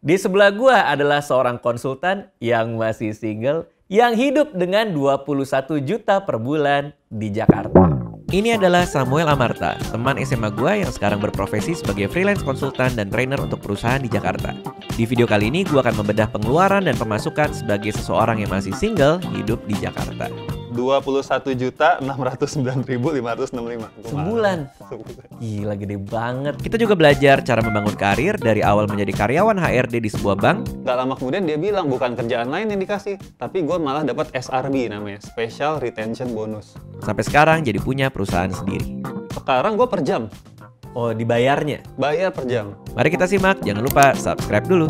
Di sebelah gua adalah seorang konsultan yang masih single yang hidup dengan 21 juta per bulan di Jakarta. Ini adalah Samuel Amarta, teman SMA gua yang sekarang berprofesi sebagai freelance konsultan dan trainer untuk perusahaan di Jakarta. Di video kali ini gua akan membedah pengeluaran dan pemasukan sebagai seseorang yang masih single hidup di Jakarta. 21.609.565 Sebulan. Gila, gede banget. Kita juga belajar cara membangun karir dari awal menjadi karyawan HRD di sebuah bank. Gak lama kemudian dia bilang bukan kerjaan lain yang dikasih, tapi gue malah dapat SRB namanya, Special Retention Bonus. Sampai sekarang jadi punya perusahaan sendiri. Sekarang gue per jam. Oh, dibayarnya? Bayar per jam. Mari kita simak, jangan lupa subscribe dulu.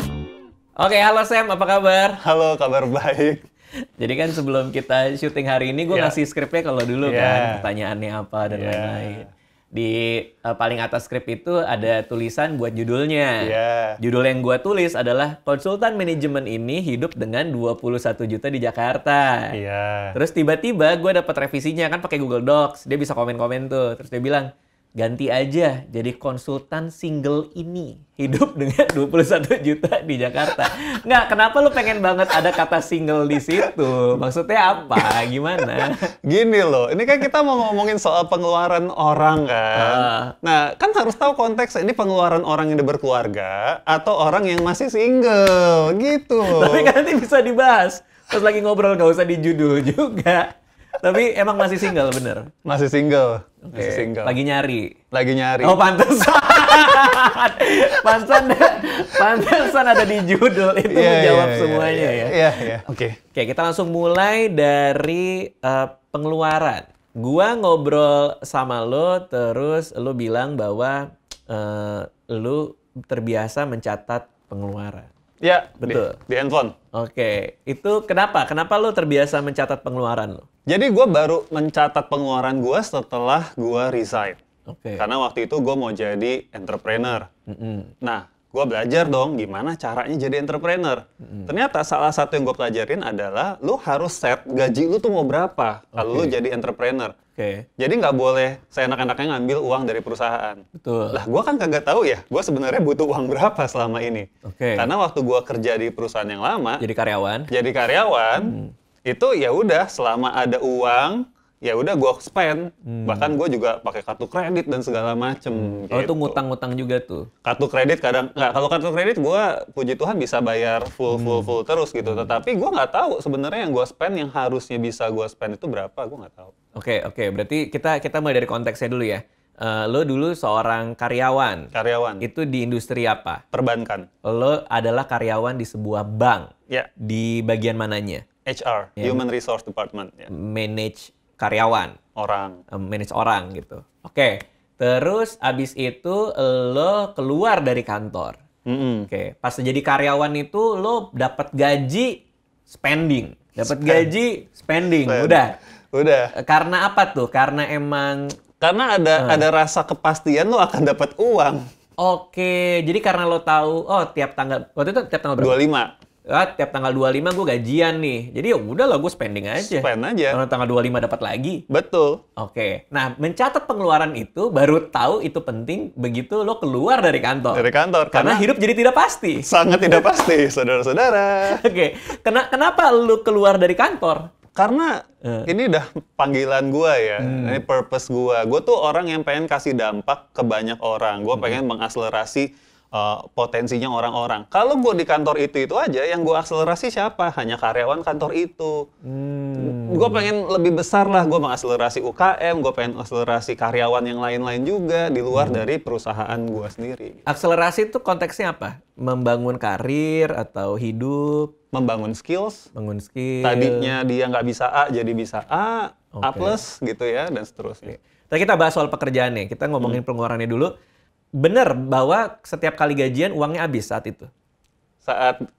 Oke, halo Sam, apa kabar? Halo, kabar baik. Jadi kan sebelum kita syuting hari ini, gue ngasih skripnya kalau dulu kan, pertanyaannya apa dan lain-lain. Di paling atas skrip itu ada tulisan buat judulnya. Judul yang gue tulis adalah konsultan manajemen ini hidup dengan 21 juta di Jakarta. Terus tiba-tiba gue dapat revisinya kan pakai Google Docs. Dia bisa komen-komen tuh. Terus dia bilang, ganti aja jadi konsultan single ini hidup dengan 21 juta di Jakarta. Nggak, kenapa lu pengen banget ada kata single di situ? Maksudnya apa? Gimana? Gini loh, ini kan kita mau ngomongin soal pengeluaran orang kan. Nah, kan harus tahu konteks ini pengeluaran orang yang udah berkeluarga atau orang yang masih single gitu. Tapi kan nanti bisa dibahas. Pas lagi ngobrol nggak usah di judul juga. Tapi emang masih single, bener? Masih single. Oke. Masih single. Lagi nyari? Lagi nyari. Oh, pantesan. Pantesan ada di judul. Itu menjawab semuanya ya. Iya. Oke, kita langsung mulai dari pengeluaran. Gua ngobrol sama lo, terus lo bilang bahwa lo terbiasa mencatat pengeluaran. Ya, betul. Di handphone. Oke, itu kenapa? Kenapa lo terbiasa mencatat pengeluaran lo? Jadi gue baru mencatat pengeluaran gue setelah gue resign. Karena waktu itu gue mau jadi entrepreneur. Nah, gue belajar dong gimana caranya jadi entrepreneur. Ternyata salah satu yang gue pelajarin adalah lu harus set gaji lu tuh mau berapa kalau lu jadi entrepreneur. Jadi nggak boleh seenak-enaknya ngambil uang dari perusahaan. Betul. Lah, gue kan kagak tahu ya, gue sebenarnya butuh uang berapa selama ini. Karena waktu gue kerja di perusahaan yang lama, jadi karyawan, itu ya udah selama ada uang, ya udah gue spend. Bahkan gue juga pakai kartu kredit dan segala macem. Oh, itu ngutang-ngutang juga tuh? Kartu kredit kadang nggak. Kalau kartu kredit gue puji Tuhan bisa bayar full terus gitu. Tetapi gue nggak tahu sebenarnya yang gue spend yang harusnya bisa gue spend itu berapa, gue nggak tahu. Oke. Berarti kita mulai dari konteksnya dulu ya. Lo dulu seorang karyawan. Itu di industri apa? Perbankan. Lo adalah karyawan di sebuah bank. Di bagian mananya? HR, Human Resource Department. Manage karyawan. Manage orang gitu. Oke. Terus abis itu lo keluar dari kantor. Pas jadi karyawan itu lo dapat gaji spending. Udah. Karena apa tuh? Karena ada rasa kepastian lo akan dapat uang. Oke, jadi karena lo tahu, tiap tanggal berapa? 25. Tiap tanggal 25 gue gajian nih. Jadi ya udah lah, gue spending aja. Kalau tanggal 25 dapat lagi. Betul. Oke. Nah, mencatat pengeluaran itu baru tahu itu penting begitu lo keluar dari kantor. Karena hidup jadi tidak pasti. Sangat tidak pasti, saudara-saudara. Oke. Kenapa lo keluar dari kantor? Karena ini udah panggilan gue ya, ini purpose gue. Gue tuh orang yang pengen kasih dampak ke banyak orang. Gue pengen mengakselerasi potensinya orang-orang. Kalau gue di kantor itu aja, yang gue akselerasi siapa? Hanya karyawan kantor itu. Gue pengen lebih besar lah. Gue mengakselerasi UKM, gue pengen akselerasi karyawan yang lain-lain juga di luar dari perusahaan gue sendiri. Akselerasi itu konteksnya apa? Membangun karir atau hidup? Membangun skills. Tadinya dia nggak bisa A, jadi bisa A, A plus gitu ya, dan seterusnya. Tadi kita bahas soal pekerjaannya. Kita ngomongin pengeluarannya dulu. Bener bahwa setiap kali gajian uangnya habis saat itu?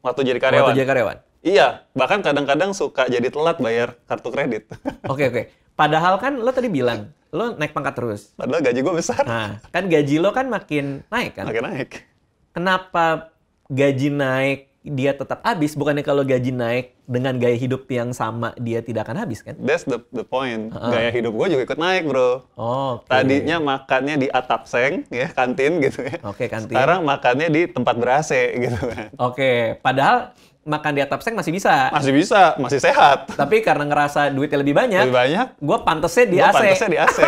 Waktu jadi karyawan? Iya, bahkan kadang-kadang suka jadi telat bayar kartu kredit. Oke. Padahal kan lo tadi bilang, lo naik pangkat terus. Padahal gaji gue besar. Nah, kan gaji lo kan makin naik kan? Makin naik. Kenapa gaji naik dia tetap habis, bukannya kalau gaji naik dengan gaya hidup yang sama dia tidak akan habis kan? That's the point. Gaya hidup gue juga ikut naik, bro. Okay. Tadinya makannya di atap seng, ya kantin gitu ya. Oke, kantin. Sekarang makannya di tempat ber-AC gitu kan. Oke, padahal makan di atap seng masih bisa. Masih bisa, masih sehat. Tapi karena ngerasa duitnya lebih banyak, gue pantesnya di AC. Pantesnya di AC.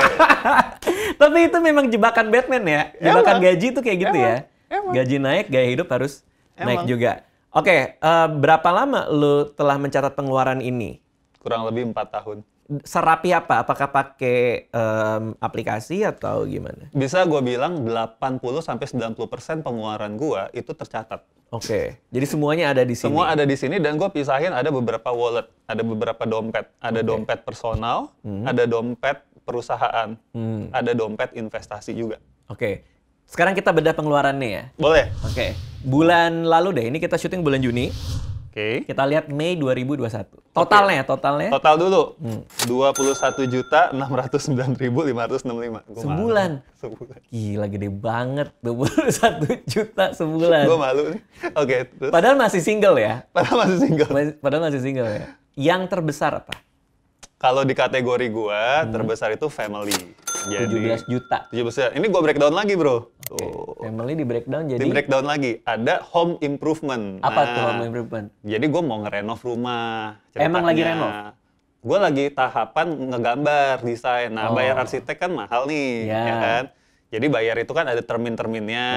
Tapi itu memang jebakan Batman ya. Jebakan gaji itu kayak gitu ya. Emang. Gaji naik, gaya hidup harus naik juga. Oke, berapa lama lu telah mencatat pengeluaran ini? Kurang lebih 4 tahun. Serapi apa? Apakah pakai aplikasi atau gimana? Bisa gue bilang 80-90% pengeluaran gue itu tercatat. Oke, jadi semuanya ada di sini? Semua ada di sini dan gue pisahin ada beberapa wallet, ada beberapa dompet. Ada dompet personal, ada dompet perusahaan, ada dompet investasi juga. Oke, sekarang kita bedah pengeluarannya ya? Boleh. Oke, bulan lalu deh, ini kita syuting bulan Juni. Oke. Kita lihat Mei 2021. Totalnya? Total dulu. 21.609.565. Sebulan? Sebulan. Gila, gede banget. 21 juta sebulan. Gue malu nih. Oke, terus. Padahal masih single ya? Padahal masih single Ya? Yang terbesar apa? Kalau di kategori gue, terbesar itu family. Jadi, 17 juta. 17 juta. Ini gue breakdown lagi, bro. Okay. Family di breakdown jadi? Di breakdown lagi. Ada home improvement. Apa tuh home improvement? Jadi gue mau ngerenov rumah. Ceritanya. Emang lagi renov? Gue lagi tahapan ngegambar, desain. Nah, bayar arsitek kan mahal nih, ya kan? Jadi bayar itu kan ada termin-terminnya.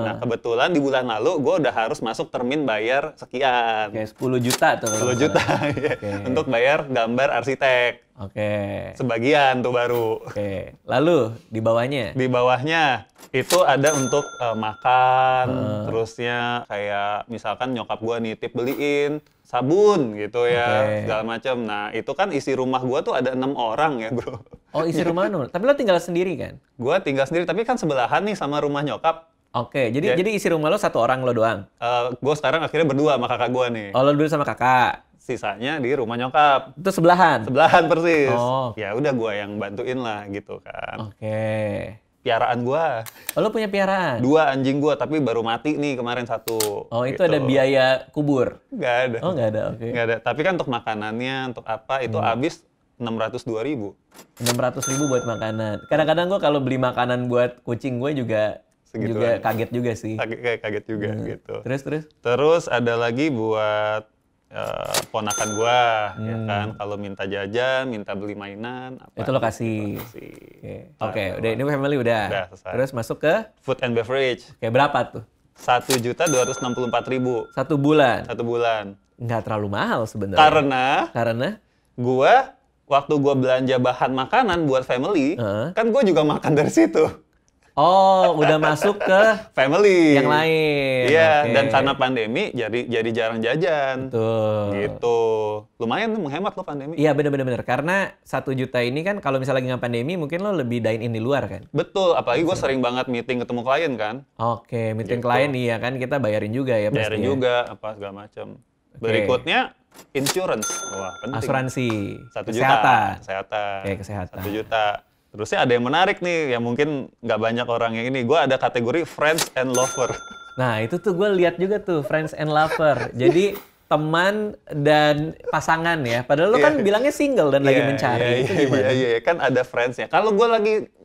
Nah, kebetulan di bulan lalu gue udah harus masuk termin bayar sekian. Oke, 10 juta tuh. 10 juta ya. Untuk bayar gambar arsitek. Oke. Sebagian tuh baru. Oke. Lalu di bawahnya? Di bawahnya itu ada untuk makan, terusnya kayak misalkan nyokap gue nitip beliin sabun gitu ya, segala macam. Nah, itu kan isi rumah gue tuh ada 6 orang ya, bro. Oh, isi rumah lu. Tapi lo tinggal sendiri kan? Gue tinggal sendiri, tapi kan sebelahan nih sama rumah nyokap. Oke, jadi isi rumah lo satu orang lo doang? Gue sekarang akhirnya berdua sama kakak gue nih. Oh, lo dulu sama kakak? Sisanya di rumah nyokap. Itu sebelahan? Sebelahan persis. Oh. Ya udah gue yang bantuin lah gitu kan. Oke. Piaraan gue. Oh, lo punya piaraan? 2 anjing gue, tapi baru mati nih kemarin 1. Oh, itu gitu. ada biaya kubur? Nggak ada. Oh, nggak ada, oke. Nggak ada. Tapi kan untuk makanannya, untuk apa, itu habis 602.000. 600.000 buat makanan. Kadang-kadang gue kalau beli makanan buat kucing gue juga kaget juga sih. Kaget juga gitu. Terus? Terus ada lagi buat ponakan gue, ya kan. Kalau minta jajan, minta beli mainan. Apa, itu lo kasih. Oke, udah ini family udah. Selesai. Terus masuk ke? Food and beverage. Oke, berapa tuh? 1.264.000. 1 bulan? 1 bulan. Nggak terlalu mahal sebenarnya. Karena? Waktu gue belanja bahan makanan buat family, kan gue juga makan dari situ. Oh, udah masuk ke family yang lain. Iya, dan karena pandemi jadi jarang jajan. Betul. Gitu. Lumayan menghemat lo pandemi. Iya, bener. Karena 1 juta ini kan kalau misalnya lagi nggak pandemi, mungkin lo lebih dine in di luar kan? Betul, apalagi gue sering banget meeting ketemu klien kan. Oke, meeting klien iya kan kita bayarin juga ya pasti. Bayarin juga, apa segala macam. Berikutnya insurance. Wah, penting. Asuransi. 1 juta. Kesehatan. Oke, kesehatan. 1 juta. Terusnya ada yang menarik nih, yang mungkin nggak banyak orang yang ini. Gue ada kategori friends and lover. Nah, itu tuh gue lihat juga tuh, friends and lover. Jadi teman dan pasangan ya. Padahal lo kan bilangnya single dan lagi mencari. Itu gimana? Iya, kan ada friends-nya. Kalau gue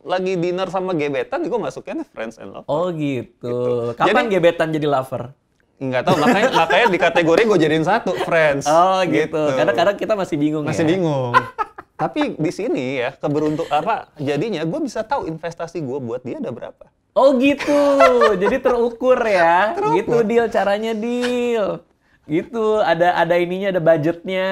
lagi dinner sama gebetan, gue masukinnya friends and lover. Oh gitu. Kapan gebetan jadi lover? Nggak tahu, makanya di kategori gue jadiin 1, friends. Oh gitu. Kadang-kadang kita masih bingung Masih bingung. Tapi di sini ya, jadinya gue bisa tahu investasi gue buat dia ada berapa. Oh gitu, jadi terukur ya. Gitu caranya deal. Gitu, ada ininya, ada budgetnya.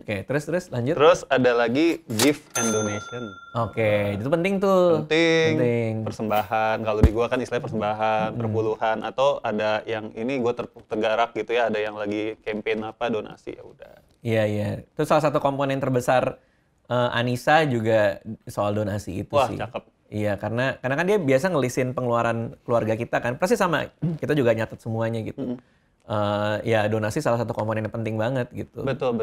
Oke, terus lanjut. Terus ada lagi gift and donation. Oke, itu penting tuh. Penting. Persembahan, kalau di gua kan istilahnya persembahan, perpuluhan, atau ada yang ini gua tergerak gitu ya, ada yang lagi campaign apa, donasi, ya udah. Iya. Terus salah satu komponen terbesar Anissa juga soal donasi itu sih. Wah, cakep. Iya, karena kan dia biasa ngelisin pengeluaran keluarga kita kan. Pasti sama, kita juga nyatet semuanya gitu. Ya donasi salah satu komponen yang penting banget gitu. Betul.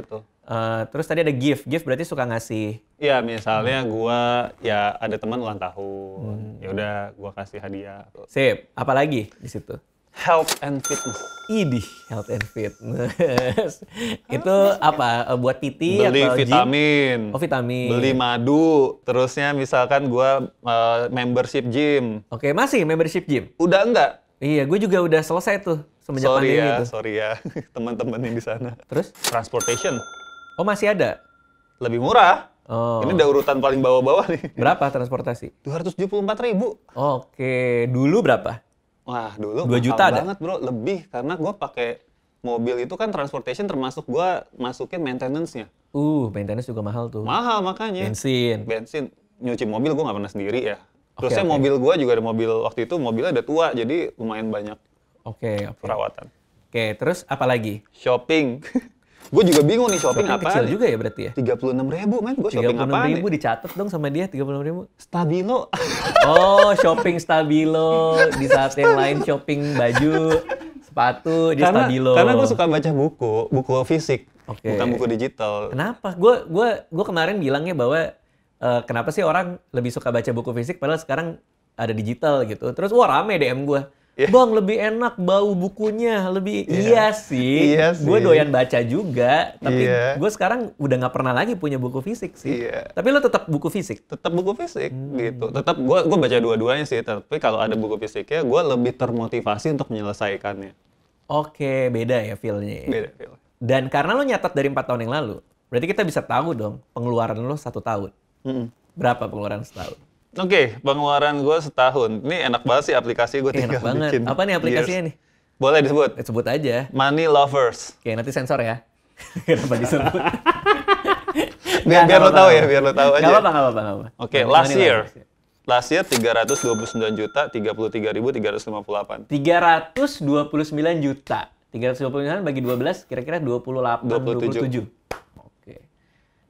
Terus tadi ada gift berarti suka ngasih. Iya, misalnya gua ada teman ulang tahun, ya udah gua kasih hadiah. Sip, apalagi di situ? Health and fitness. Idih, health and fitness. Itu apa? Buat PT beli atau vitamin. Gym? Oh, vitamin. Beli madu. Terusnya misalkan gua membership gym. Oke, masih membership gym? Udah enggak? Iya, gue juga udah selesai tuh semenjak pandemi itu. Sorry ya, teman-teman yang di sana. Terus? Transportation. Oh, masih ada? Lebih murah. Oh. Ini udah urutan paling bawah-bawah nih. Berapa transportasi? 274.000. Oke, dulu berapa? Wah, dulu 2 juta ada? banget bro, lebih. Karena gue pakai mobil itu kan transportation termasuk gue masukin maintenance-nya. Maintenance juga mahal tuh. Mahal makanya. Bensin. Nyuci mobil gue nggak pernah sendiri ya. Terusnya Oke. mobil gue juga ada mobil, waktu itu mobilnya udah tua, jadi lumayan banyak Oke. perawatan. Oke, terus apa lagi? Shopping. Gue juga bingung nih shopping Shopping apaan. kecil juga ya berarti ya? 36.000 men, gue shopping apaan nih? 36.000 dicatat dong sama dia, 36.000. Stabilo. Oh, shopping Stabilo. Di saat yang lain shopping baju, sepatu, dia Stabilo. Karena gue suka baca buku fisik, Oke. bukan buku digital. Kenapa? Gue kemarin bilangnya bahwa kenapa sih orang lebih suka baca buku fisik padahal sekarang ada digital gitu. Terus rame DM gue. Yeah. Bang, lebih enak bau bukunya, lebih iya sih. Gue doyan baca juga, tapi gue sekarang udah nggak pernah lagi punya buku fisik sih. Tapi lo tetap buku fisik? Tetap buku fisik gitu. Tetap gue baca dua-duanya sih, tapi kalau ada buku fisiknya gue lebih termotivasi untuk menyelesaikannya. Oke, beda ya feel-nya. Beda feel. Dan karena lo nyatat dari 4 tahun yang lalu, berarti kita bisa tahu dong pengeluaran lo 1 tahun. Berapa pengeluaran setahun? Oke, pengeluaran gue setahun. Ini enak banget sih aplikasi gue tinggal enak banget. bikin. Apa nih aplikasinya nih? Boleh disebut? Sebut aja. Money Lovers. Oke, nanti sensor ya. Kenapa disebut? biar lo tahu ya, biar lo tahu aja. Gak apa-apa. Oke, last year 329 juta, 33.358. 329 juta. 329 bagi 12 kira-kira 27.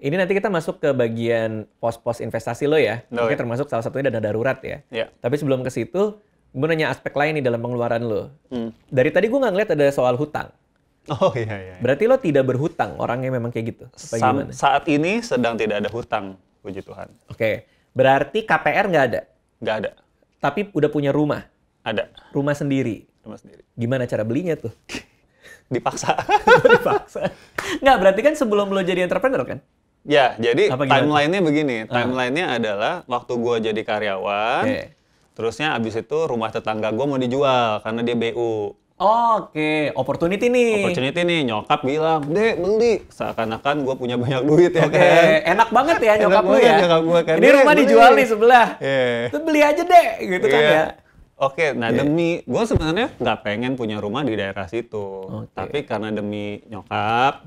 Ini nanti kita masuk ke bagian pos-pos investasi lo ya. Mungkin termasuk salah satunya dana darurat ya. Tapi sebelum ke situ, gue nanya aspek lain nih dalam pengeluaran lo. Dari tadi gue nggak ngeliat ada soal hutang. Oh iya. Berarti lo tidak berhutang, orangnya memang kayak gitu? Saat ini sedang tidak ada hutang, puji Tuhan. Oke, berarti KPR nggak ada? Nggak ada. Tapi udah punya rumah? Ada. Rumah sendiri? Rumah sendiri. Gimana cara belinya tuh? Dipaksa. Dipaksa? Nggak, berarti kan sebelum lo jadi entrepreneur kan? Ya, jadi timeline-nya begini. Timeline-nya adalah waktu gue jadi karyawan, terusnya abis itu rumah tetangga gue mau dijual karena dia BU. Oke, opportunity nih. Nyokap bilang, Dek beli. Seakan-akan gue punya banyak duit ya kan. Enak banget ya nyokap lu ya. Nyokap gua, kan. Ini rumah dijual nih sebelah. Tuh beli aja deh, gitu kan ya. Oke, nah demi gue sebenarnya nggak pengen punya rumah di daerah situ, tapi karena demi nyokap,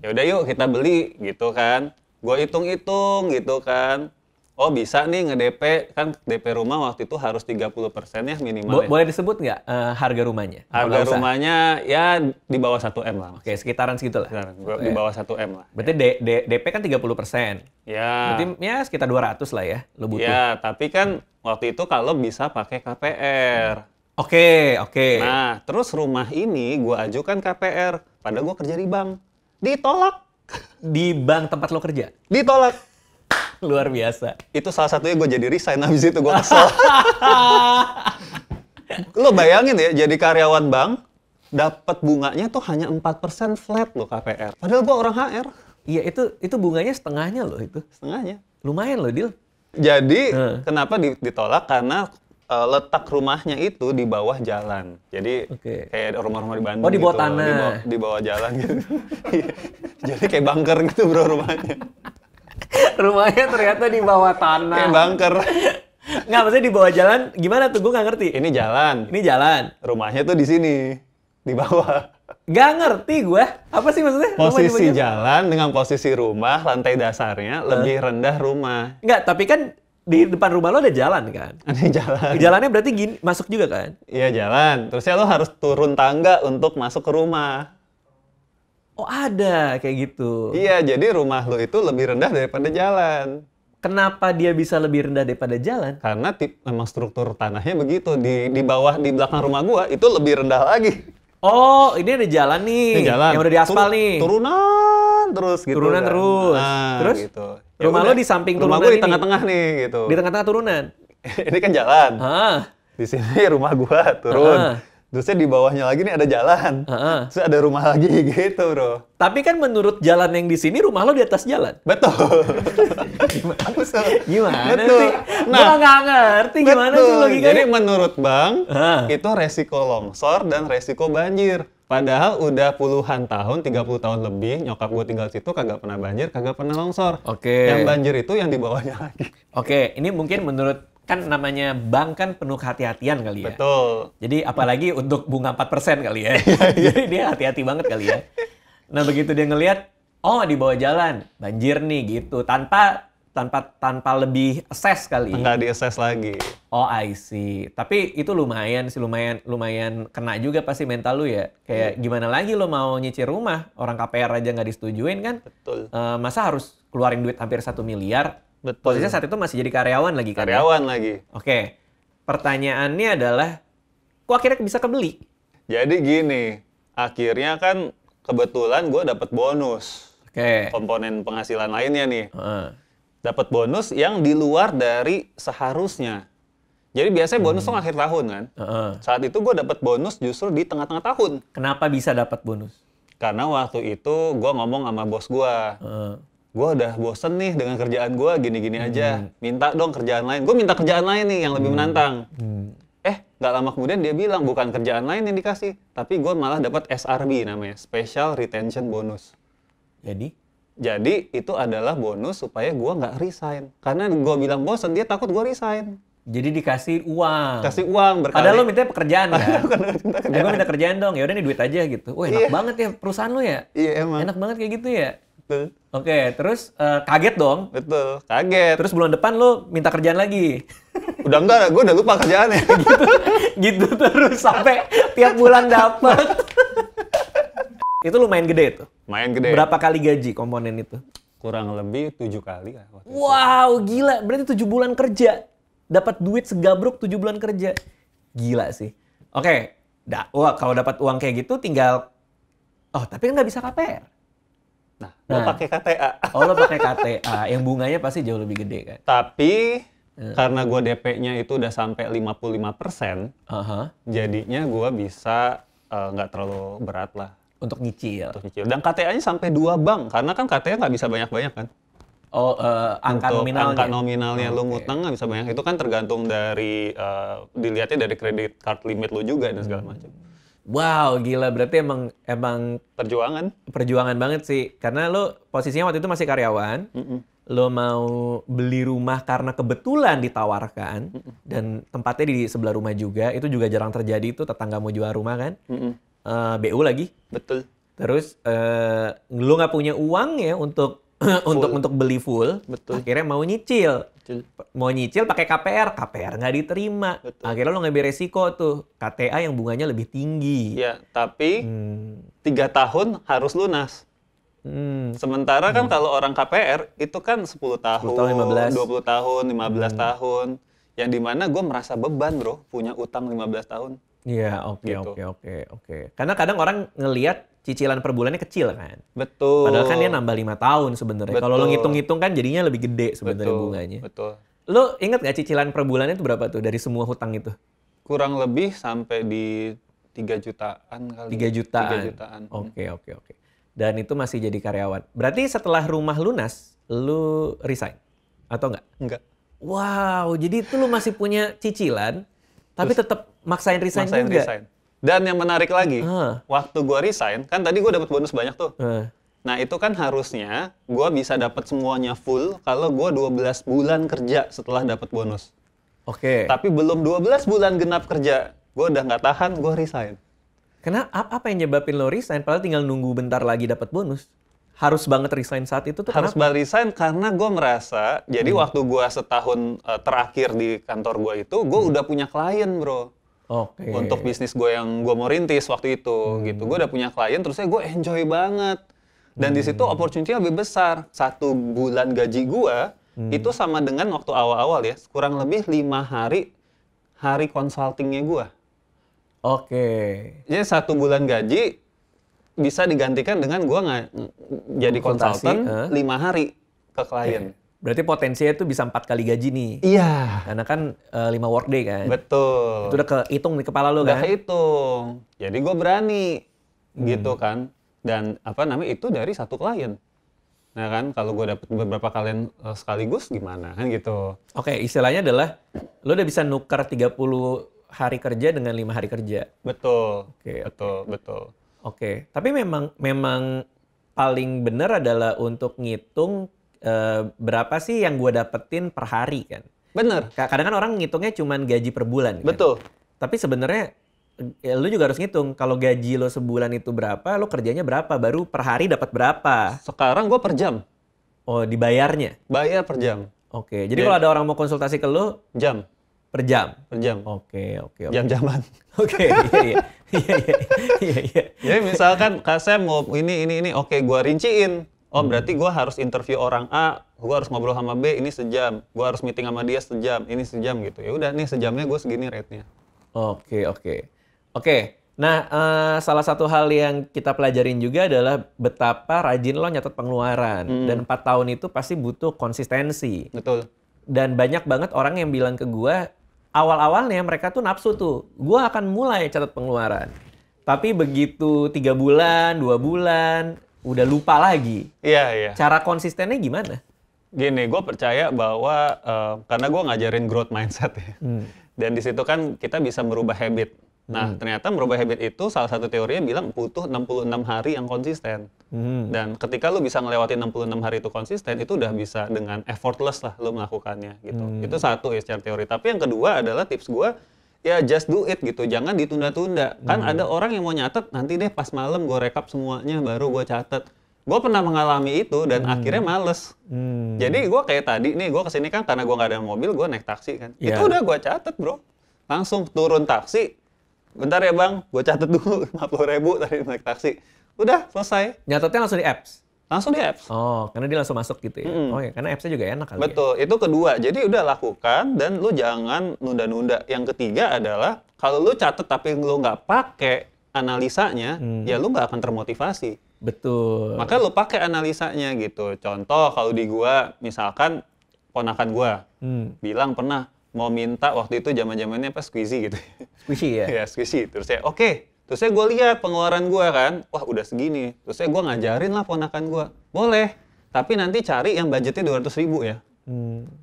ya udah yuk kita beli gitu kan. Gue hitung-hitung gitu kan. Oh bisa nih nge-DP, kan DP rumah waktu itu harus 30% ya minimal. Boleh disebut nggak harga rumahnya? Harga rumahnya ya di bawah 1M lah. Oke, sekitaran segitu lah. Di bawah 1M lah. Berarti DP kan 30%. Ya. Berarti ya sekitar 200 lah ya lo butuh. Ya, tapi kan waktu itu kalau bisa pakai KPR. Oke. Nah, terus rumah ini gue ajukan KPR. Padahal gue kerja di bank. Ditolak. Di bank tempat lo kerja? Ditolak. Luar biasa. Itu salah satunya gue jadi resign, habis itu gue kesel. Lo bayangin ya, jadi karyawan bank, dapat bunganya tuh hanya 4% flat lo KPR. Padahal gue orang HR. Iya, itu bunganya setengahnya loh itu. Setengahnya. Lumayan loh, Dil. Jadi, kenapa ditolak? Karena letak rumahnya itu di bawah jalan. Jadi, kayak rumah-rumah di Bandung di bawah tanah. Di bawah jalan gitu. Jadi kayak bunker gitu bro rumahnya. Rumahnya ternyata di bawah tanah. Kayak bunker. Nggak, maksudnya di bawah jalan gimana tuh? Gue nggak ngerti. Ini jalan. Rumahnya tuh di sini. Di bawah. Nggak ngerti gue. Apa sih maksudnya? Posisi jalan dengan posisi rumah, lantai dasarnya lebih rendah rumah. Nggak, tapi kan di depan rumah lo ada jalan kan? Ada jalan. Jalannya berarti gini, masuk juga kan? Iya jalan. Terusnya lo harus turun tangga untuk masuk ke rumah. Oh ada kayak gitu. Iya, jadi rumah lo itu lebih rendah daripada jalan. Kenapa dia bisa lebih rendah daripada jalan? Karena memang struktur tanahnya begitu. Di bawah, di belakang rumah gua itu lebih rendah lagi. Oh, ini ada jalan nih. Ini jalan. Yang udah diaspal nih. Turunan terus gitu. Turunan kan. terus. Nah, terus gitu. Rumah lo di samping turunan ini. Rumah gua di tengah-tengah nih gitu. Di tengah-tengah turunan. Ini kan jalan. Di sini rumah gua turun. Terusnya di bawahnya lagi nih ada jalan. Terus ada rumah lagi gitu, bro. Tapi kan menurut jalan yang di sini, rumah lo di atas jalan. Betul. Gimana sih? Nah, gue nggak ngerti gimana sih logikanya. Jadi menurut Bang, itu resiko longsor dan resiko banjir. Padahal udah puluhan tahun, 30 tahun lebih, nyokap gue tinggal situ kagak pernah banjir, kagak pernah longsor. Yang banjir itu yang di bawahnya lagi. Ini mungkin menurut, kan namanya bank kan penuh kehati-hatian kali ya. Betul. Jadi apalagi untuk bunga 4% kali ya. Jadi dia hati-hati banget kali ya. Nah begitu dia ngelihat, oh di bawah jalan, banjir nih gitu. Tanpa lebih assess kali. Nggak di-assess lagi. Oh I see. Tapi itu lumayan sih, lumayan kena juga pasti mental lu ya. Kayak gimana lagi lo mau nyicil rumah, orang KPR aja nggak disetujuin kan. Betul. Masa harus keluarin duit hampir 1 miliar. Betul. Posisinya saat itu masih jadi karyawan lagi kan? Karyawan lagi. Oke. Pertanyaannya adalah, kok akhirnya bisa kebeli? Jadi gini, akhirnya kan kebetulan gue dapet bonus. Komponen penghasilan lainnya nih. Dapat bonus yang di luar dari seharusnya. Jadi biasanya bonus tuh akhir tahun kan. Saat itu gue dapat bonus justru di tengah-tengah tahun. Kenapa bisa dapat bonus? Karena waktu itu gue ngomong sama bos gue. Gue udah bosen nih dengan kerjaan gue gini-gini aja. Minta dong kerjaan lain. Gue minta kerjaan lain nih yang lebih menantang. Nggak lama kemudian dia bilang bukan kerjaan lain yang dikasih. Tapi gue malah dapat SRB namanya. Special Retention Bonus. Jadi itu adalah bonus supaya gue nggak resign. Karena gue bilang bosen, dia takut gue resign. Jadi dikasih uang. Kasih uang berkali. Padahal lo minta pekerjaan ya. Gue minta kerjaan dong. Ya udah nih duit aja gitu. Wah enak banget ya perusahaan lo ya. Iya emang. Enak banget kayak gitu ya. Betul. Oke, terus kaget dong. Betul, kaget. Terus bulan depan lo minta kerjaan lagi. Udah enggak, gue udah lupa kerjaannya. gitu terus sampai tiap bulan dapat. Itu lumayan gede tuh. Lumayan gede. Berapa kali gaji komponen itu? Kurang lebih 7 kali lah. Wow, gila. Berarti 7 bulan kerja. Dapat duit segabruk 7 bulan kerja. Gila sih. Oke. Wah, kalau dapat uang kayak gitu tinggal... Oh, tapi kan nggak bisa KPR. Lo pakai KTA. Oh, lo pakai KTA. Yang bunganya pasti jauh lebih gede kan? Tapi... Karena gue DP-nya itu udah sampai 55%, jadinya gue bisa nggak terlalu berat lah. Untuk nyicil. Dan KTA-nya sampai 2 bank, karena kan KTA nggak bisa banyak-banyak kan. Oh, angka nominalnya? Angka nominalnya lo ngutang nggak bisa banyak. Itu kan tergantung dari, dilihatnya dari credit card limit lo juga dan segala macam. Wow, gila. Berarti emang perjuangan banget sih. Karena lo posisinya waktu itu masih karyawan. Lo mau beli rumah karena kebetulan ditawarkan. Dan tempatnya di sebelah rumah juga. Itu juga jarang terjadi tuh tetangga mau jual rumah kan. BU lagi. Betul. Terus lo nggak punya uang ya untuk beli full. Betul. Akhirnya mau nyicil. Mau nyicil pakai KPR nggak diterima. Betul. Akhirnya lo ngambil resiko tuh KTA yang bunganya lebih tinggi. Ya, tapi 3 tahun harus lunas. Sementara kan kalau orang KPR itu kan 10 tahun, 20 tahun, 15 tahun. Yang dimana gue merasa beban bro, punya utang 15 tahun. Iya, oke. Karena kadang orang ngelihat cicilan per bulannya kecil kan. Betul. Padahal kan dia nambah 5 tahun sebenarnya. Kalau lo ngitung-ngitung kan jadinya lebih gede sebenarnya bunganya. Betul. Lo inget nggak cicilan per bulannya itu berapa tuh dari semua hutang itu? Kurang lebih sampai di 3 jutaan kali. 3 jutaan? 3 jutaan. Oke. Dan itu masih jadi karyawan. Berarti setelah rumah lunas, lo resign? Atau enggak? Enggak. Wow, jadi itu lo masih punya cicilan, tapi tetap maksain resign juga? Dan yang menarik lagi, waktu gue resign, kan tadi gue dapat bonus banyak tuh. Nah itu kan harusnya gue bisa dapat semuanya full kalau gue 12 bulan kerja setelah dapat bonus. Oke. Tapi belum 12 bulan genap kerja, gue udah nggak tahan, gue resign. Karena apa yang nyebabin lo resign? Padahal tinggal nunggu bentar lagi dapat bonus. Harus banget resign saat itu tuh harus banget resign karena gue merasa, jadi waktu gue setahun terakhir di kantor gue itu, gue udah punya klien bro. Untuk bisnis gue yang gue mau rintis waktu itu gitu. Gue udah punya klien, terusnya gue enjoy banget. Dan di situ opportunity lebih besar. 1 bulan gaji gue itu sama dengan waktu awal-awal ya, kurang lebih 5 hari consultingnya gue. Jadi 1 bulan gaji bisa digantikan dengan gue nggak jadi konsultan 5 hari ke klien. Berarti potensinya itu bisa 4 kali gaji nih. Iya. Karena kan 5 workday kan. Betul. Itu udah kehitung di kepala lo kan? Udah kehitung. Jadi gue berani gitu kan. Dan itu dari satu klien. Nah kan, kalau gue dapet beberapa kalian sekaligus gimana kan gitu. Oke, istilahnya adalah lo udah bisa nuker 30 hari kerja dengan 5 hari kerja. Betul. Oke, betul. Oke, tapi memang paling benar adalah untuk ngitung berapa sih yang gue dapetin per hari kan. Bener. Kadang kan orang ngitungnya cuma gaji per bulan kan. Betul. Tapi sebenarnya lu juga harus ngitung kalau gaji lo sebulan itu berapa, lo kerjanya berapa, baru per hari dapat berapa. Sekarang gue per jam. Oh, dibayarnya? Bayar per jam. Oke, jadi kalau ada orang mau konsultasi ke lo, jam. Per jam? Per jam. Oke. Jam-jaman. Oke, iya. Jadi misalkan Kak Sam mau ini, oke gue rinciin. Oh berarti gue harus interview orang A, gue harus ngobrol sama B, ini sejam. Gue harus meeting sama dia sejam, ini sejam gitu. Ya udah nih sejamnya gue segini rate-nya. Oke. Nah, salah satu hal yang kita pelajarin juga adalah betapa rajin lo nyatet pengeluaran. Dan 4 tahun itu pasti butuh konsistensi. Betul. Dan banyak banget orang yang bilang ke gue, awal-awalnya mereka tuh nafsu tuh. Gue akan mulai catat pengeluaran. Tapi begitu 3 bulan, 2 bulan, udah lupa lagi. Iya. Cara konsistennya gimana? Gini, gue percaya bahwa karena gue ngajarin growth mindset ya. Dan di situ kan kita bisa merubah habit. Nah, ternyata merubah habit itu salah satu teorinya bilang butuh 66 hari yang konsisten. Dan ketika lu bisa ngelewatin 66 hari itu konsisten, itu udah bisa dengan effortless lah lu melakukannya gitu. Itu satu ya secara teori. Tapi yang kedua adalah tips gue, ya just do it gitu. Jangan ditunda-tunda. Kan ada orang yang mau nyatet, nanti deh pas malam gue rekap semuanya baru gue catet. Gue pernah mengalami itu dan akhirnya males. Jadi gue kayak tadi nih, gue kesini kan karena gue nggak ada mobil, gue naik taksi kan. Itu udah gue catet bro. Langsung turun taksi. Bentar ya bang, gue catet dulu 50.000 tadi naik taksi. Udah selesai. Nyatetnya langsung di apps? Langsung di apps. Oh, karena dia langsung masuk gitu ya? Oh ya, karena appsnya juga enak kali. Betul, itu kedua. Jadi udah lakukan dan lu jangan nunda-nunda. Yang ketiga adalah kalau lu catet tapi lu nggak pakai analisanya, ya lu nggak akan termotivasi. Betul. Maka lu pakai analisanya gitu. Contoh kalau di gua, misalkan ponakan gua bilang pernah mau minta waktu itu zaman-zamannya apa squeezy gitu. Squishy ya? Ya squishy. Terus saya oke. Terus saya gue lihat pengeluaran gue kan, wah udah segini. Terus saya gue ngajarin lah ponakan gue, boleh. Tapi nanti cari yang budgetnya 200.000 ya.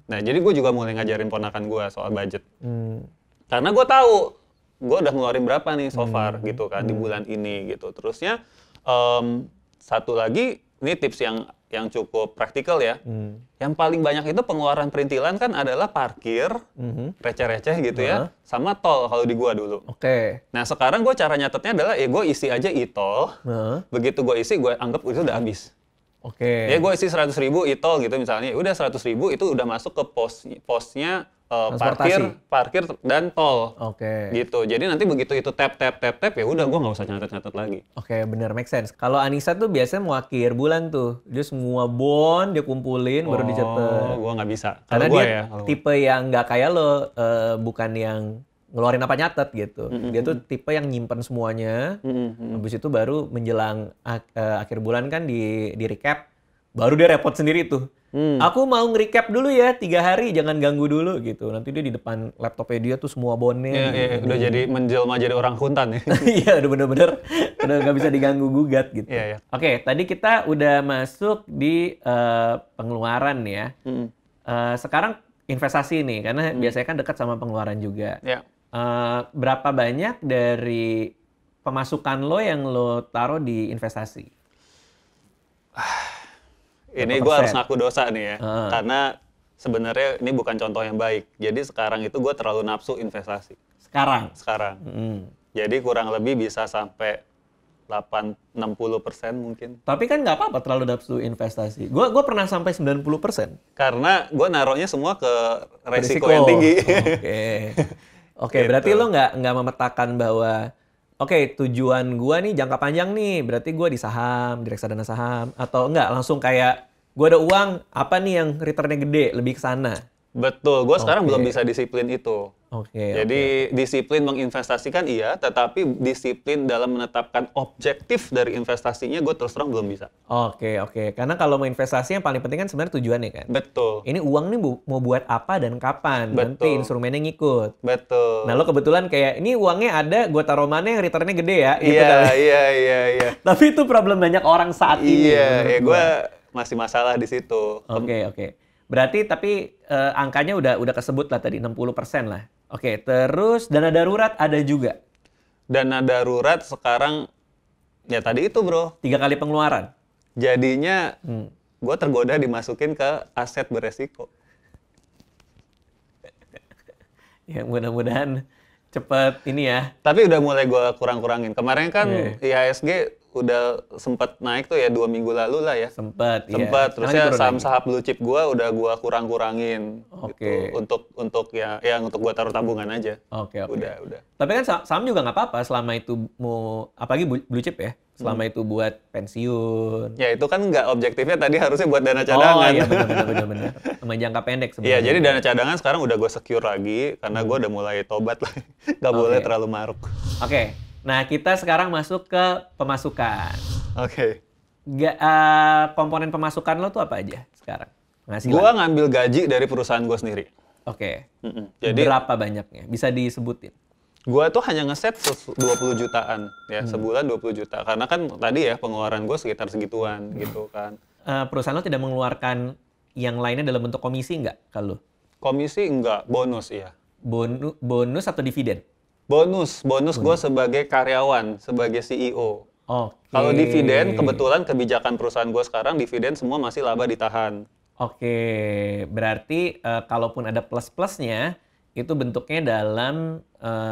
Nah jadi gue juga mulai ngajarin ponakan gue soal budget. Karena gue tahu gue udah ngeluarin berapa nih so far gitu kan di bulan ini gitu. Terusnya satu lagi, ini tips yang cukup praktikal ya. Yang paling banyak itu pengeluaran perintilan kan adalah parkir, receh-receh gitu ya, sama tol kalau di gua dulu. Oke. Nah sekarang gua cara nyatetnya adalah ya gua isi aja e-tol, begitu gua isi gua anggap itu udah habis. Oke. Ya gua isi 100.000 e-tol gitu misalnya, udah 100.000 itu udah masuk ke posnya parkir dan tol. Oke. Gitu. Jadi nanti begitu itu tap ya udah gua nggak usah nyatet lagi. Oke, bener, make sense. Kalau Anissa tuh biasanya mau akhir bulan tuh, dia semua bond dia kumpulin baru dicatat. Gua nggak bisa. Karena dia tipe yang nggak kayak lo, bukan yang ngeluarin apa nyatet gitu. Dia tuh tipe yang nyimpen semuanya. Habis itu baru menjelang akhir bulan kan di recap, baru dia repot sendiri tuh. Aku mau nge-recap dulu ya 3 hari, jangan ganggu dulu gitu. Nanti dia di depan laptopnya dia tuh semua bondnya. Iya, udah jadi menjelma jadi orang kuntan ya. Iya, udah bener-bener udah nggak bisa diganggu gugat gitu. Iya. Oke, tadi kita udah masuk di pengeluaran ya. Sekarang investasi nih, karena biasanya kan dekat sama pengeluaran juga. Iya. Berapa banyak dari pemasukan lo yang lo taruh di investasi? Ini gue harus ngaku dosa nih ya, karena sebenarnya ini bukan contoh yang baik. Jadi sekarang itu gue terlalu nafsu investasi. Sekarang? Jadi kurang lebih bisa sampai 60% mungkin. Tapi kan nggak apa-apa terlalu nafsu investasi. Gue pernah sampai 90%. Karena gue naruhnya semua ke resiko yang tinggi. Oke, berarti lo nggak memetakan bahwa oke, tujuan gue nih jangka panjang nih, berarti gue di saham, di reksadana saham, atau enggak, langsung kayak gue ada uang, apa nih yang returnnya gede, lebih ke sana? Betul, gue sekarang belum bisa disiplin itu. Jadi disiplin menginvestasikan iya, tetapi disiplin dalam menetapkan objektif dari investasinya gue terus terang belum bisa. Oke. Karena kalau mau investasi yang paling penting kan sebenarnya tujuannya kan. Betul. Ini uang nih mau buat apa dan kapan. Betul. Nanti instrumennya ngikut. Betul. Nah lo kebetulan kayak ini uangnya ada, gue taruh mana yang returnnya gede ya. Iya. Tapi itu problem banyak orang saat ini. Iya, gue masih masalah di situ. Oke. Berarti tapi angkanya udah kesebut lah tadi 60% lah. Oke, terus dana darurat ada juga. Dana darurat sekarang ya tadi itu bro. 3 kali pengeluaran. Jadinya gue tergoda dimasukin ke aset beresiko. Ya mudah-mudahan cepet ini ya. Tapi udah mulai gue kurang-kurangin. Kemarin kan IHSG udah sempat naik tuh ya 2 minggu lalu lah ya. Sempat. Terus ya saham-saham blue chip gue udah gue kurang-kurangin. Oke. Gitu. Untuk untuk gue taruh tabungan aja. Oke. Udah. Tapi kan saham juga nggak apa-apa selama itu mau, apalagi blue chip ya. Selama itu buat pensiun. Ya itu kan nggak objektifnya tadi harusnya buat dana cadangan. Oh iya benar. Sama jangka pendek sebenarnya. Iya jadi dana cadangan sekarang udah gue secure lagi karena gue udah mulai tobat lah. Nggak boleh terlalu maruk. Oke. Nah kita sekarang masuk ke pemasukan. Oke. Komponen pemasukan lo tuh apa aja sekarang? Penghasilan. Gue ngambil gaji dari perusahaan gue sendiri. Oke. Jadi berapa banyaknya? Bisa disebutin? Gue tuh hanya ngeset 20 jutaan ya, sebulan 20 juta. Karena kan tadi ya pengeluaran gue sekitar segituan gitu kan. Perusahaan lo tidak mengeluarkan yang lainnya dalam bentuk komisi nggak kalau? Komisi enggak, bonus ya. Bonus atau dividen? Bonus gue sebagai karyawan, sebagai CEO. Kalau dividen, kebetulan kebijakan perusahaan gue sekarang dividen semua masih laba ditahan. Oke, berarti kalaupun ada plus-plusnya, itu bentuknya dalam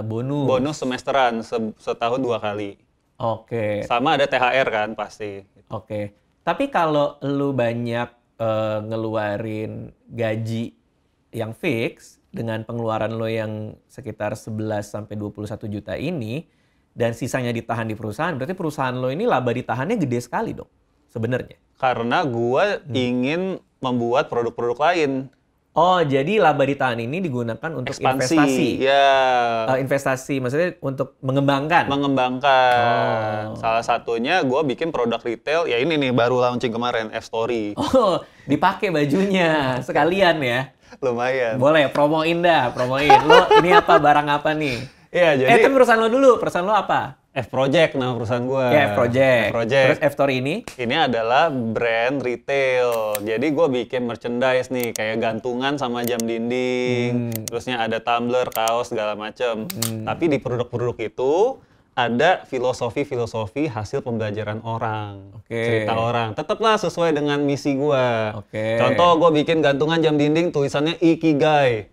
bonus. Bonus semesteran, setahun 2 kali. Oke. Sama ada THR kan pasti. Oke, tapi kalau lu banyak ngeluarin gaji yang fix, dengan pengeluaran lo yang sekitar 11 sampai 21 juta ini dan sisanya ditahan di perusahaan, berarti perusahaan lo ini laba ditahannya gede sekali dong sebenarnya. Karena gua ingin membuat produk-produk lain. Oh, jadi laba ditahan ini digunakan untuk ekspansi, investasi. Ya. Investasi maksudnya untuk mengembangkan. Salah satunya gua bikin produk retail, ya ini nih baru launching kemarin, F-Story. Oh, dipakai bajunya sekalian ya. Lumayan. Boleh, promoin. Lo ini apa, barang apa nih? Iya, jadi... tapi perusahaan lo dulu. Perusahaan lo apa? F-Project nama perusahaan gue. Ya, F-Project. Terus F-Story ini? Ini adalah brand retail. Jadi gue bikin merchandise nih, kayak gantungan sama jam dinding. Terusnya ada tumbler, kaos, segala macem. Tapi di produk-produk itu ada filosofi hasil pembelajaran orang, cerita orang. Tetaplah sesuai dengan misi gue. Contoh gue bikin gantungan jam dinding tulisannya Ikigai.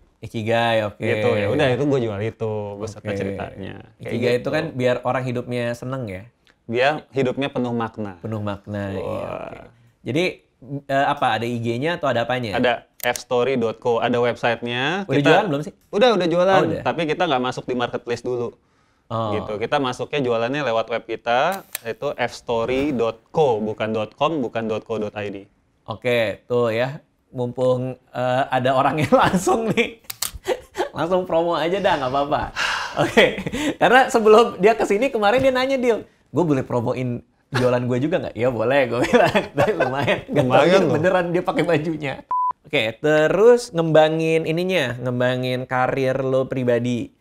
Oke. Gitu ya. Udah itu gue jual itu beserta ceritanya. Ikigai gitu. Itu kan biar orang hidupnya seneng ya. Biar hidupnya penuh makna. Iya. Jadi apa? Ada IG-nya atau ada apanya? Ada fstory.co, ada websitenya. Udah jualan belum sih? Udah jualan. Udah. Tapi kita nggak masuk di marketplace dulu. Gitu. Kita masuknya jualannya lewat web kita, itu fstory.co, bukan .com, bukan .co.id. Oke, tuh ya. Mumpung ada orangnya langsung nih. Langsung promo aja dah, nggak apa-apa. Oke. Karena sebelum dia kesini kemarin dia nanya, Dil, gue boleh promoin jualan gue juga nggak? Ya boleh, gue bilang. Tapi lumayan beneran dia pakai bajunya. Oke, terus ngembangin karir lo pribadi.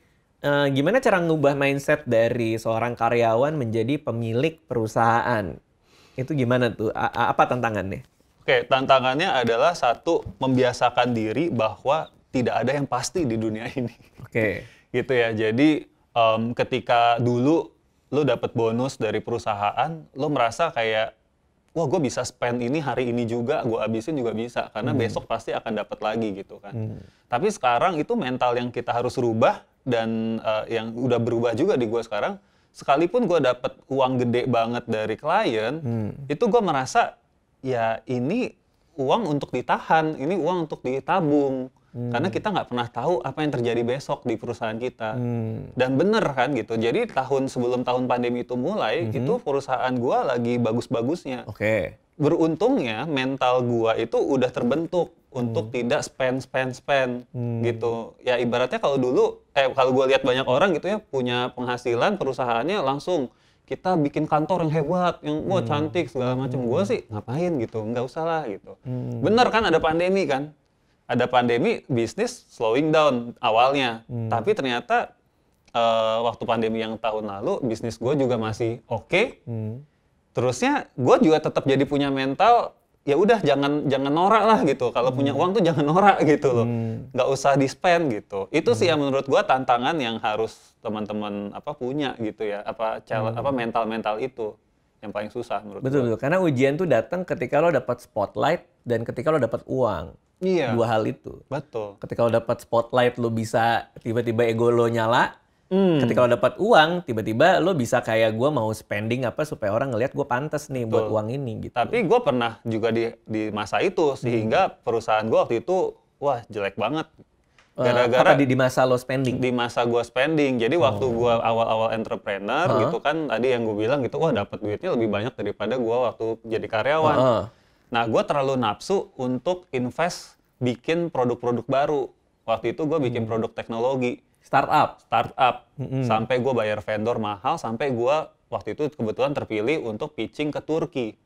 Gimana cara ngubah mindset dari seorang karyawan menjadi pemilik perusahaan? Itu gimana tuh? Apa tantangannya? Oke, tantangannya adalah satu, membiasakan diri bahwa tidak ada yang pasti di dunia ini. Gitu ya. Jadi ketika dulu lo dapet bonus dari perusahaan, lo merasa kayak, wah gue bisa spend ini hari ini juga, gue habisin juga bisa. Karena besok pasti akan dapat lagi gitu kan. Tapi sekarang itu mental yang kita harus rubah. Dan yang udah berubah juga di gue sekarang, sekalipun gue dapet uang gede banget dari klien, itu gue merasa ya ini uang untuk ditahan, ini uang untuk ditabung. Karena kita nggak pernah tahu apa yang terjadi besok di perusahaan kita. Dan bener kan gitu, jadi sebelum tahun pandemi itu mulai, itu perusahaan gue lagi bagus-bagusnya. beruntungnya mental gua itu udah terbentuk untuk tidak spend gitu. Ya ibaratnya kalau dulu, kalau gua lihat banyak orang gitu ya punya penghasilan perusahaannya langsung kita bikin kantor yang hebat, yang wah cantik segala macam. Gua sih ngapain gitu, nggak usah lah gitu. Bener kan ada pandemi kan? Ada pandemi, bisnis slowing down awalnya. Tapi ternyata waktu pandemi yang tahun lalu, bisnis gue juga masih oke. Terusnya gue juga tetap jadi punya mental, ya udah jangan norak lah gitu. Kalau punya uang tuh jangan norak gitu loh. Nggak usah di-spend gitu. Itu sih yang menurut gue tantangan yang harus teman-teman punya gitu ya. Mental itu yang paling susah menurut gue. Betul, karena ujian tuh datang ketika lo dapat spotlight dan ketika lo dapat uang. Iya. Dua hal itu. Betul. Ketika lo dapat spotlight, lo bisa tiba-tiba ego lo nyala. Ketika lo dapat uang, tiba-tiba lo bisa kayak gue mau spending supaya orang ngelihat gue pantas nih buat uang ini gitu. Tapi gue pernah juga di masa itu sehingga perusahaan gue waktu itu wah jelek banget. Gara-gara di masa lo spending? Di masa gue spending. Jadi waktu gue awal-awal entrepreneur gitu kan tadi yang gue bilang gitu, wah dapat duitnya lebih banyak daripada gue waktu jadi karyawan. Nah gue terlalu nafsu untuk invest bikin produk-produk baru. Waktu itu gue bikin produk teknologi. Startup. Sampai gue bayar vendor mahal, sampai gue waktu itu kebetulan terpilih untuk pitching ke Turki.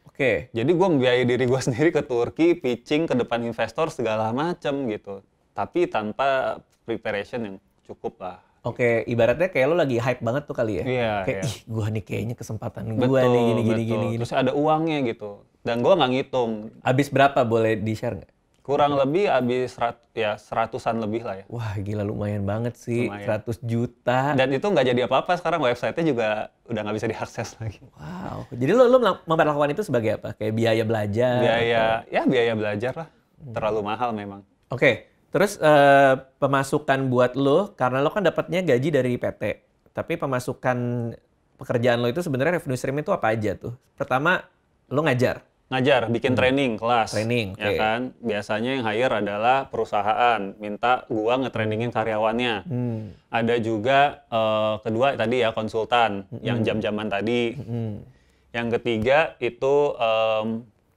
Oke. Jadi gue membiayai diri gue sendiri ke Turki, pitching ke depan investor segala macam gitu. Tapi tanpa preparation yang cukup lah. Oke, ibaratnya kayak lo lagi hype banget tuh kali ya? Iya. Kayak, ih gue nih kayaknya kesempatan gue nih gini. Terus ada uangnya gitu. Dan gue nggak ngitung. Habis berapa boleh di-share nggak? Kurang lebih habis seratusan lebih lah ya. Wah gila lumayan banget sih, lumayan. 100 juta. Dan itu nggak jadi apa-apa, sekarang website-nya juga udah nggak bisa diakses lagi. Wow, jadi lo memperlakukan itu sebagai apa? Kayak biaya belajar? Biaya belajar lah, terlalu mahal memang. Oke, terus pemasukan buat lo, karena lo kan dapatnya gaji dari PT. Tapi pemasukan pekerjaan lo itu sebenarnya revenue stream itu apa aja tuh? Pertama, lo ngajar, bikin training, kelas. Ya kan? Biasanya yang hire adalah perusahaan, minta gua nge-trainingin karyawannya. Ada juga kedua tadi ya konsultan, yang jam-jaman tadi. Yang ketiga itu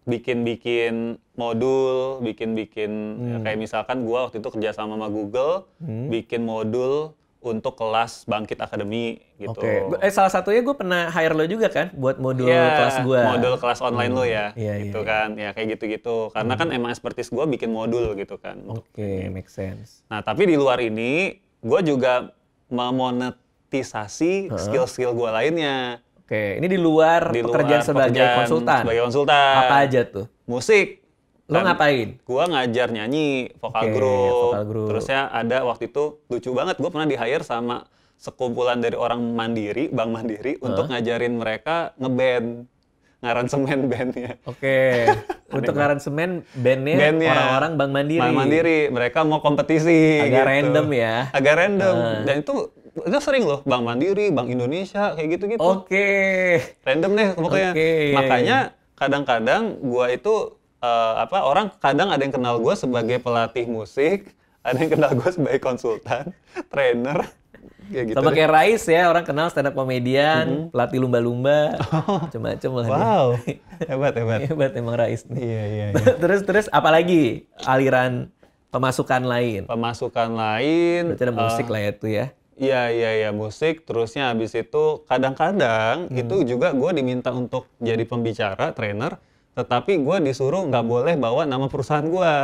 bikin modul, kayak misalkan gua waktu itu kerja sama Google, bikin modul untuk kelas Bangkit Academy gitu. Salah satunya gue pernah hire lo juga kan buat modul kelas gue. Modul kelas online lo ya, gitu kan. Ya kayak gitu-gitu. Karena kan emang expertise gue bikin modul gitu kan. Make sense. Nah tapi di luar ini, gue juga memonetisasi skill-skill gue lainnya. Ini di luar pekerjaan sebagai konsultan? Sebagai konsultan. Apa aja tuh? Musik. Lo ngapain? Gua ngajar nyanyi, vokal group. Terusnya ada waktu itu lucu banget, gue pernah di-hire sama sekumpulan dari orang Mandiri, Bank Mandiri, untuk ngajarin mereka ngeband, ngaransemen bandnya. Untuk ngaransemen bandnya orang-orang Bank Mandiri. Bank Mandiri, mereka mau kompetisi. Agak random ya? Agak random, dan itu sering loh, Bank Mandiri, Bank Indonesia, kayak gitu-gitu. Random deh pokoknya. Makanya kadang-kadang gua itu orang kadang ada yang kenal gue sebagai pelatih musik, ada yang kenal gue sebagai konsultan, trainer, kayak gitu. Sama kayak Rais ya, orang kenal stand up komedian, pelatih lumba-lumba, macam-macam lah. Wow, hebat. Hebat emang Rais nih. Iya. Terus apalagi aliran pemasukan lain? Berarti ada musik lah ya tuh ya. Iya, musik. Terusnya habis itu kadang-kadang itu juga gue diminta untuk jadi pembicara, trainer. Tetapi gue disuruh nggak boleh bawa nama perusahaan gue.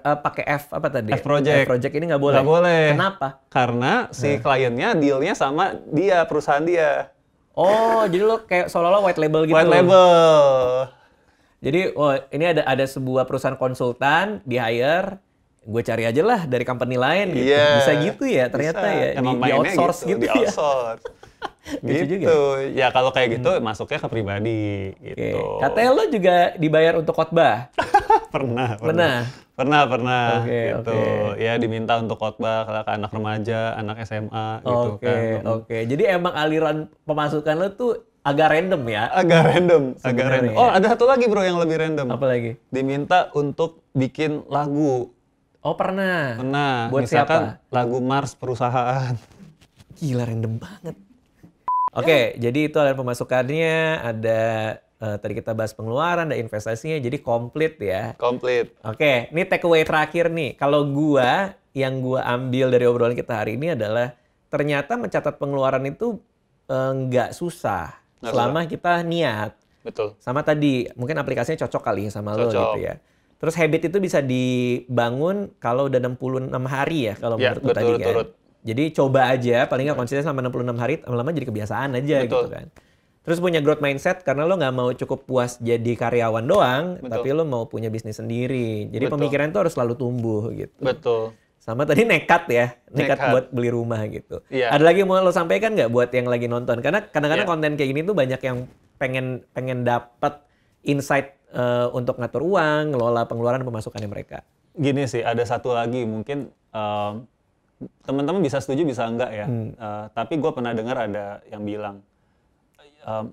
Pakai F apa tadi? F Project. F Project ini nggak boleh? Nggak boleh. Kenapa? Karena si kliennya dealnya sama dia, perusahaan dia. Jadi lo kayak seolah-olah white label gitu? White label. Jadi ini ada sebuah perusahaan konsultan, di-hire, gue cari aja lah dari company lain gitu. Bisa gitu ya ternyata ya? Di outsource gitu ya? Di outsource. Gitu. Ya kalau kayak gitu masuknya ke pribadi gitu. Katanya lo juga dibayar untuk khotbah? Pernah. Gitu. Ya diminta untuk khotbah ke anak remaja, anak SMA gitu kan. Jadi emang aliran pemasukan lo tuh agak random ya? Agak random. Oh, ada satu lagi bro yang lebih random. Apa lagi? Diminta untuk bikin lagu. Oh, pernah. Buat misalkan siapa? Lagu Mars perusahaan. Gila random banget. Oke, jadi itu ada pemasukannya, ada tadi kita bahas pengeluaran, ada investasinya, jadi komplit ya. Komplit. Oke, ini takeaway terakhir nih. Kalau yang gua ambil dari obrolan kita hari ini adalah ternyata mencatat pengeluaran itu nggak susah selama kita niat. Betul. Sama tadi, mungkin aplikasinya cocok kali sama lo gitu ya. Terus habit itu bisa dibangun kalau udah 66 hari ya, kalau menurut lo tadi kan. Jadi coba aja, paling nggak konsisten selama 66 hari, lama-lama jadi kebiasaan aja gitu kan. Terus punya growth mindset karena lo nggak mau cukup puas jadi karyawan doang, tapi lo mau punya bisnis sendiri. Jadi pemikiran tuh harus selalu tumbuh gitu. Betul. Sama tadi nekat buat beli rumah gitu. Ada lagi yang mau lo sampaikan nggak buat yang lagi nonton? Karena kadang-kadang konten kayak gini tuh banyak yang pengen dapat insight untuk ngatur uang, ngelola pengeluaran pemasukannya mereka. Gini sih, ada satu lagi mungkin teman-teman bisa setuju bisa enggak ya. Tapi gue pernah dengar ada yang bilang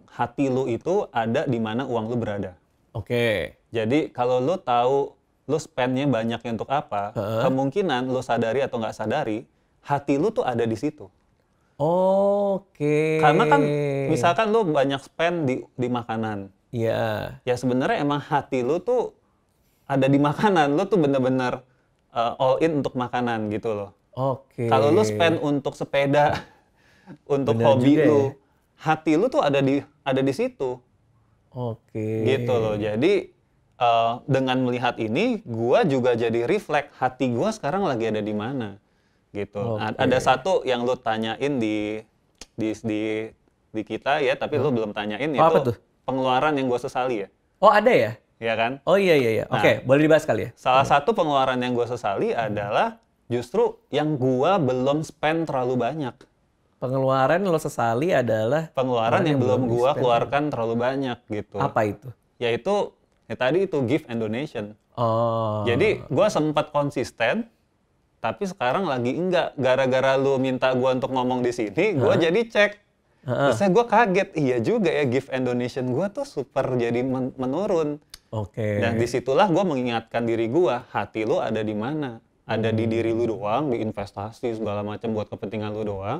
hati lu itu ada di mana uang lu berada. Oke. Jadi kalau lu tahu lu spendnya banyaknya untuk apa, kemungkinan lu sadari atau nggak sadari, hati lu tuh ada di situ. Oke. Karena kan misalkan lu banyak spend di makanan. Iya. Ya sebenarnya emang hati lu tuh ada di makanan. Lu tuh bener-bener all in untuk makanan gitu loh. Oke. Kalau lu spend untuk sepeda, untuk bener hobi lu, ya? Hati lu tuh ada di situ. Oke. Gitu loh. Jadi dengan melihat ini, gua juga jadi reflect hati gua sekarang lagi ada di mana. Gitu. Ada satu yang lu tanyain di kita ya, tapi lu belum tanyain itu pengeluaran yang gua sesali ya. Oh ada ya? Iya kan? Oh iya. Oke, boleh dibahas kali ya. Salah satu pengeluaran yang gua sesali adalah justru yang gua belum spend terlalu banyak. Pengeluaran yang lo sesali adalah pengeluaran yang belum gua keluarkan terlalu banyak gitu. Apa itu? Yaitu tadi itu gift and donation. Oh. Jadi gua sempat konsisten, tapi sekarang lagi enggak. Gara-gara lu minta gua untuk ngomong di sini, gua jadi cek. Terus gua kaget, iya juga ya gift and donation gua tuh super jadi menurun. Oke. Dan disitulah gua mengingatkan diri gua, hati lu ada di mana? Ada di diri lu doang, di investasi segala macam buat kepentingan lu doang,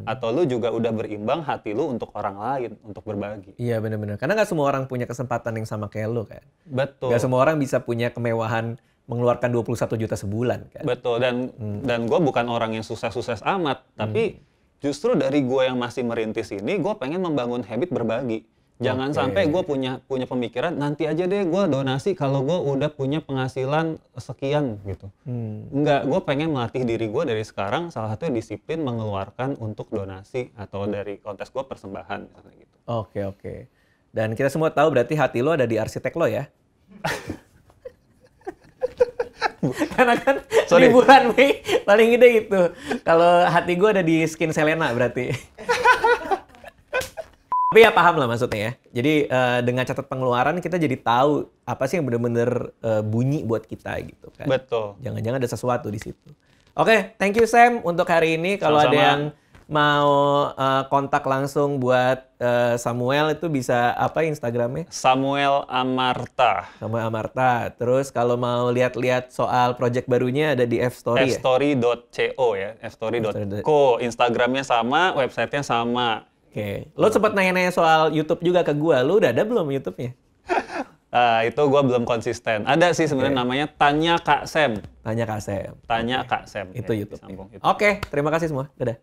atau lu juga udah berimbang hati lu untuk orang lain, untuk berbagi. Iya benar-benar. Karena nggak semua orang punya kesempatan yang sama kayak lu kan. Betul. Nggak semua orang bisa punya kemewahan mengeluarkan 21 juta sebulan kan. Betul. Dan gue bukan orang yang sukses-sukses amat, tapi justru dari gue yang masih merintis ini, gue pengen membangun habit berbagi. Jangan sampai gue punya pemikiran nanti aja deh gue donasi kalau gue udah punya penghasilan sekian gitu. Enggak, gue pengen melatih diri gue dari sekarang salah satu disiplin mengeluarkan untuk donasi atau dari kontes gue persembahan misalnya gitu. Oke. Dan kita semua tahu berarti hati lo ada di arsitek lo ya. Karena kan liburan paling gede itu. Kalau hati gue ada di Skin Selena berarti. Tapi ya paham lah maksudnya ya. Jadi dengan catat pengeluaran kita jadi tahu apa sih yang benar-benar bunyi buat kita gitu kan. Betul. Jangan-jangan ada sesuatu di situ. Oke, thank you Sam untuk hari ini. Kalau ada yang mau kontak langsung buat Samuel itu bisa apa Instagramnya? Samuel Amarta. Samuel Amarta. Terus kalau mau lihat-lihat soal project barunya ada di fstory ya? fstory.co ya. fstory.co. Instagramnya sama, websitenya sama. Oke. Lo sempat nanya-nanya soal YouTube juga ke gua. Lo udah ada belum YouTube-nya? Itu gua belum konsisten. Ada sih sebenarnya namanya Tanya Kak Sam. Tanya Kak Sam. Tanya Kak Sam. Itu YouTube. Oke, terima kasih semua. Dadah.